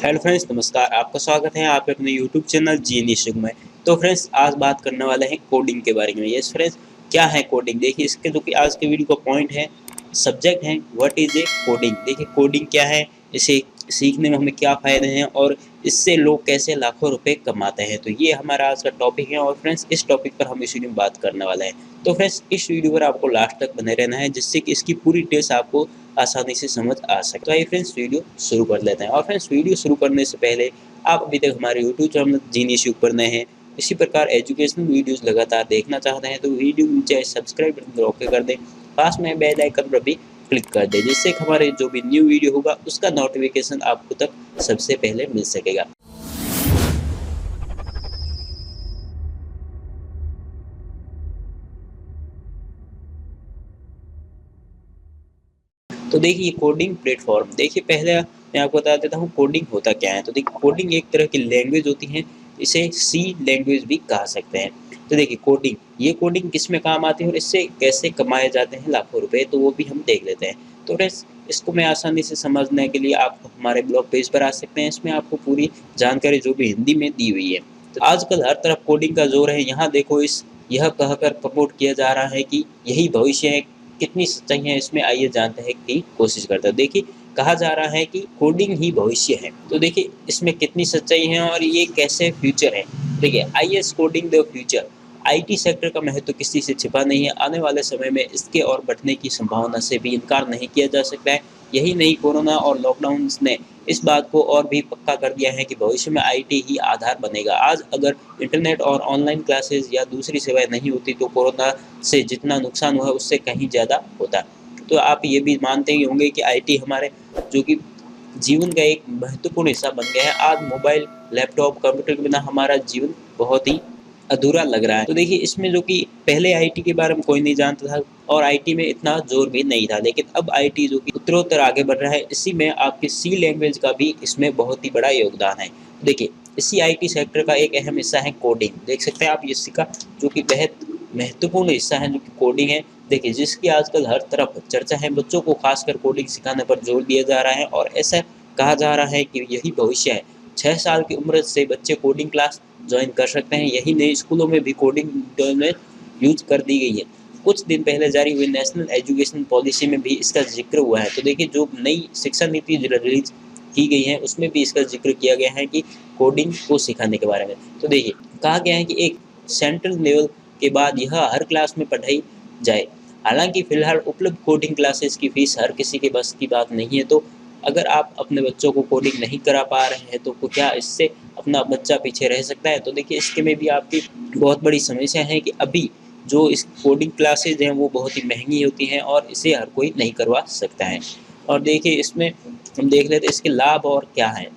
Hello friends, नमस्कार। आपका स्वागत है आपके अपने यूट्यूब चैनल जीनियस युग में। तो फ्रेंड्स, आज बात करने वाले हैं कोडिंग के बारे में। यस फ्रेंड्स, क्या है कोडिंग? देखिए, इसके जो कि आज के वीडियो का पॉइंट है, सब्जेक्ट है व्हाट इज़ ए कोडिंग। देखिए, कोडिंग क्या है, इसे सीखने में हमें क्या फ़ायदे हैं और इससे लोग कैसे लाखों रुपए कमाते हैं। तो ये हमारा आज का टॉपिक है और फ्रेंड्स, इस टॉपिक पर हम इस वीडियो में बात करने वाले हैं। तो फ्रेंड्स, इस वीडियो पर आपको लास्ट तक बने रहना है, जिससे कि इसकी पूरी डिटेल्स आपको आसानी से समझ आ सके। तो आइए फ्रेंड्स, वीडियो शुरू कर लेते हैं। और फ्रेंड्स, वीडियो शुरू करने से पहले आप अभी तक हमारे यूट्यूब चैनल जीनियस युग पर नए हैं, इसी प्रकार एजुकेशनल वीडियोस लगातार देखना चाहते हैं, तो वीडियो नीचे सब्सक्राइब बटन पर ओके कर दें, पास में बेल आइकन पर भी क्लिक कर दें, जिससे हमारे जो भी न्यू वीडियो होगा उसका नोटिफिकेशन आपको तक सबसे पहले मिल सकेगा। तो देखिए, कोडिंग प्लेटफॉर्म, देखिए पहले मैं आपको बता देता हूँ कोडिंग होता क्या है। तो देखिए, कोडिंग एक तरह की लैंग्वेज होती है, इसे सी लैंग्वेज भी कहा सकते हैं। तो देखिए, कोडिंग किस में काम आती है और इससे कैसे कमाए जाते हैं लाखों रुपए, तो वो भी हम देख लेते हैं। तो फ्रेंड्स, इसको मैं आसानी से समझने के लिए आप हमारे ब्लॉग पेज पर आ सकते हैं, इसमें आपको पूरी जानकारी जो भी हिंदी में दी हुई है। तो आजकल हर तरफ कोडिंग का जोर है, यहाँ देखो, इस यह कहकर प्रमोट किया जा रहा है कि यही भविष्य है। कितनी सच्चाई है इसमें, आइए जानते हैं की कोशिश करते हैं। देखिए, कहा जा रहा है कि कोडिंग ही भविष्य है। तो देखिए, इसमें कितनी सच्चाई है और ये कैसे फ्यूचर है। देखिए, IAS coding the future. IT sector का महत्व किसी से छिपा नहीं है। आने वाले समय में इसके और बढ़ने की संभावना से भी इनकार नहीं किया जा सकता है। यही नहीं, कोरोना और लॉकडाउन ने इस बात को और भी पक्का कर दिया है कि भविष्य में आईटी ही आधार बनेगा। आज अगर इंटरनेट और ऑनलाइन क्लासेस या दूसरी सेवाएं नहीं होती, तो कोरोना से जितना नुकसान हुआ उससे कहीं ज़्यादा होता। तो आप ये भी मानते ही होंगे कि आईटी हमारे जो कि जीवन का एक महत्वपूर्ण हिस्सा बन गया है। आज मोबाइल, लैपटॉप, कंप्यूटर के बिना हमारा जीवन बहुत ही अधूरा लग रहा है। तो देखिए, इसमें जो कि पहले आईटी के बारे में कोई नहीं जानता था और आईटी में इतना जोर भी नहीं था, लेकिन अब आईटी जो कि उत्तरोत्तर आगे बढ़ रहा है, इसी में आपकी सी लैंग्वेज का भी इसमें बहुत ही बड़ा योगदान है। देखिए, इसी आईटी सेक्टर का एक अहम हिस्सा है कोडिंग। देख सकते हैं आप, इसी का जो कि बेहद महत्वपूर्ण हिस्सा है जो कि कोडिंग है। देखिए, जिसकी आजकल हर तरफ चर्चा है, बच्चों को खासकर कोडिंग सिखाने पर जोर दिया जा रहा है और ऐसा कहा जा रहा है कि यही भविष्य है। 6 साल की उम्र से बच्चे कोडिंग क्लास ज्वाइन कर सकते हैं। यही नहीं, स्कूलों में भी कोडिंग में यूज कर दी गई है। कुछ दिन पहले जारी हुई नेशनल एजुकेशन पॉलिसी में भी इसका जिक्र हुआ है। तो देखिए, जो नई शिक्षा नीति रिलीज की गई है उसमें भी इसका जिक्र किया गया है कि कोडिंग को सिखाने के बारे में। तो देखिए, कहा गया है कि एक सेंट्रल लेवल के बाद यह हर क्लास में पढ़ाई जाए। हालांकि फिलहाल उपलब्ध कोडिंग क्लासेस की फीस हर किसी के बस की बात नहीं है। तो अगर आप अपने बच्चों को कोडिंग नहीं करा पा रहे हैं, तो क्या इससे अपना बच्चा पीछे रह सकता है? तो देखिए, इसके में भी आपकी बहुत बड़ी समस्या है कि अभी जो इस कोडिंग क्लासेज हैं वो बहुत ही महंगी होती हैं और इसे हर कोई नहीं करवा सकता है। और देखिए, इसमें हम देख लेते हैं इसके लाभ और क्या हैं।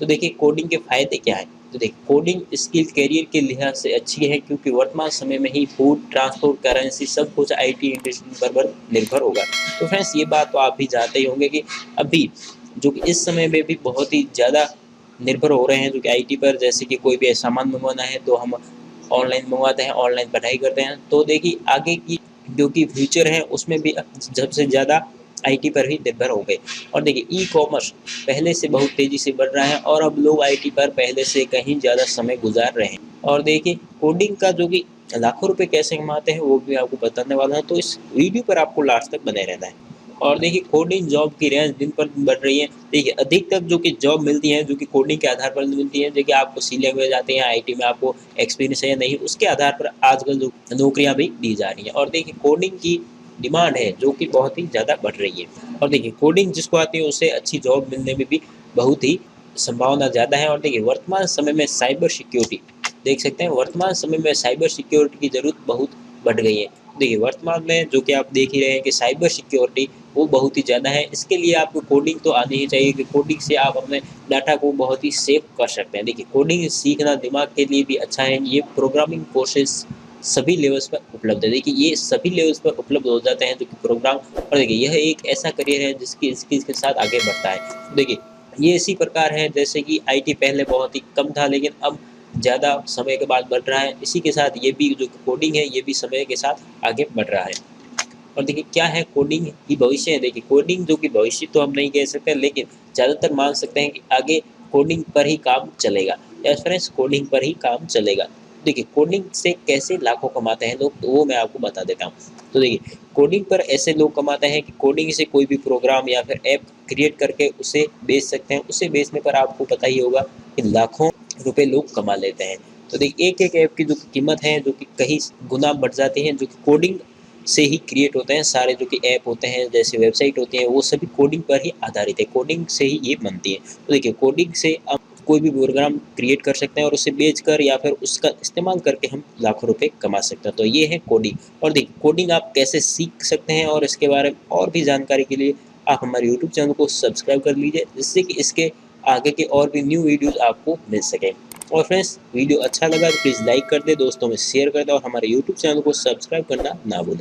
तो देखिए, कोडिंग के फ़ायदे क्या हैं? तो देखिए, कोडिंग स्किल करियर के लिहाज से अच्छी है, क्योंकि वर्तमान समय में ही फूड, ट्रांसपोर्ट, करेंसी सब कुछ आईटी इंडस्ट्री पर निर्भर होगा। तो फ्रेंड्स, ये बात तो आप भी जानते ही होंगे कि अभी जो कि इस समय में भी बहुत ही ज़्यादा निर्भर हो रहे हैं जो कि आईटी पर। जैसे कि कोई भी सामान मंगवाना है तो हम ऑनलाइन मंगवाते हैं, ऑनलाइन पढ़ाई करते हैं। तो देखिए, आगे की जो कि फ्यूचर है उसमें भी सबसे ज़्यादा आईटी पर ही निर्भर हो गए। और देखिए, ई कॉमर्स पहले से बहुत तेज़ी से बढ़ रहा है और अब लोग आईटी पर पहले से कहीं ज़्यादा समय गुजार रहे हैं। और देखिए, कोडिंग का जो कि लाखों रुपए कैसे कमाते हैं वो भी आपको बताने वाला हूँ, तो इस वीडियो पर आपको लास्ट तक बने रहना है। और देखिए, कोडिंग जॉब की रेंज दिन पर दिन बढ़ रही है। देखिए, अधिकतर जो कि जॉब मिलती है जो कि कोडिंग के आधार पर मिलती है। देखिए, आपको सी लैंग्वेज आती है, आईटी में आपको एक्सपीरियंस है या नहीं, उसके आधार पर आजकल जो नौकरियां भी दी जा रही हैं। और देखिए, कोडिंग की डिमांड है जो कि बहुत ही ज़्यादा बढ़ रही है। और देखिए, कोडिंग जिसको आती है उसे अच्छी जॉब मिलने में भी बहुत ही संभावना ज़्यादा है। और देखिए, वर्तमान समय में साइबर सिक्योरिटी, देख सकते हैं, वर्तमान समय में साइबर सिक्योरिटी की ज़रूरत बहुत बढ़ गई है। देखिए, वर्तमान में जो कि आप देख ही रहे हैं कि साइबर सिक्योरिटी वो बहुत ही ज़्यादा है। इसके लिए आपको कोडिंग तो आनी ही चाहिए कि कोडिंग से आप अपने डाटा को बहुत ही सेव कर सकते हैं। देखिए, कोडिंग सीखना दिमाग के लिए भी अच्छा है। ये प्रोग्रामिंग कोर्सेस सभी लेवल्स पर उपलब्ध है। देखिए, ये सभी लेवल्स पर उपलब्ध हो जाते हैं जो कि प्रोग्राम। और देखिए, यह एक ऐसा करियर है जिसकी स्किल्स के साथ आगे बढ़ता है। देखिए, ये इसी प्रकार है जैसे कि आईटी पहले बहुत ही कम था, लेकिन अब ज़्यादा समय के बाद बढ़ रहा है। इसी के साथ ये भी जो कोडिंग है ये भी समय के साथ आगे बढ़ रहा है। और देखिए, क्या है कोडिंग ही भविष्य है? देखिए, कोडिंग जो कि भविष्य तो हम नहीं कह सकते, लेकिन ज़्यादातर मान सकते हैं कि आगे कोडिंग पर ही काम चलेगा। यस फ्रेंड्स, कोडिंग पर ही काम चलेगा। देखिए कोडिंग से कैसे लाखों कमाते हैं लोग, तो वो मैं आपको बता देता हूँ। तो देखिए कोडिंग पर ऐसे लोग कमाते हैं कि कोडिंग से कोई भी प्रोग्राम या फिर ऐप क्रिएट करके उसे बेच सकते हैं। उसे बेचने पर आपको पता ही होगा कि लाखों रुपए लोग कमा लेते हैं। तो देखिए एक-एक ऐप की जो कीमत है जो कि कहीं गुना बढ़ जाती है, जो कि कोडिंग से ही क्रिएट होते हैं। सारे जो कि ऐप होते हैं जैसे वेबसाइट होती है वो सभी कोडिंग पर ही आधारित है, कोडिंग से ही ये बनती है। तो देखिए कोडिंग से आप कोई भी प्रोग्राम क्रिएट कर सकते हैं और उसे बेचकर या फिर उसका इस्तेमाल करके हम लाखों रुपए कमा सकते हैं। तो ये है कोडिंग। और देखिए कोडिंग आप कैसे सीख सकते हैं और इसके बारे में और भी जानकारी के लिए आप हमारे यूट्यूब चैनल को सब्सक्राइब कर लीजिए, जिससे कि इसके आगे के और भी न्यू वीडियोज़ आपको मिल सकें। और फ्रेंड्स वीडियो अच्छा लगा तो प्लीज़ लाइक कर दें, दोस्तों में शेयर कर दें और हमारे यूट्यूब चैनल को सब्सक्राइब करना ना भूलें।